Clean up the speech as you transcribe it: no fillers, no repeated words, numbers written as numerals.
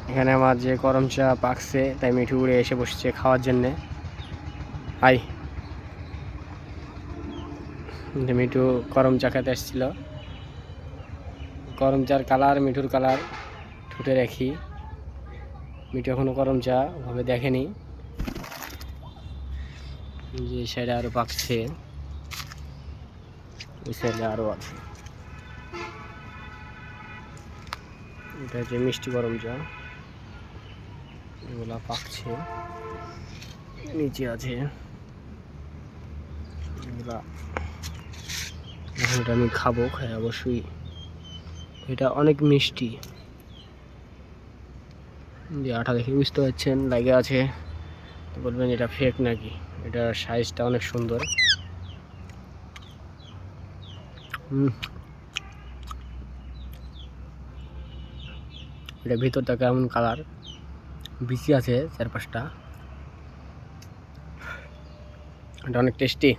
এখানে আমার যে করম চা পাকছে, তাই মিঠু উড়ে এসে বসছে খাওয়ার জন্যে। হাই, মিঠু করম চা খেতে এসেছিল। করম চার কালার মিঠুর কালার ঠুটে রাখি। মিঠু এখনো করম চা ভাবে দেখেনি। যে সাইডে আরো পাকছে, ওই সাইডে আরো আছে। এটা হচ্ছে মিষ্টি করম চা, এগুলা পাকছে, নিচে আছে এগুলা। এটা আমি খাবো, খাই অবশ্যই। এটা অনেক মিষ্টি, যে আঠা দেখে বুঝতে পারছেন লাগে আছে। তো বলবেন এটা ফেক নাকি। এটার সাইজটা অনেক সুন্দর। এটা ভিতরটা কেমন কালার, বিচি আছে 4-5টা। এটা অনেক টেস্টি।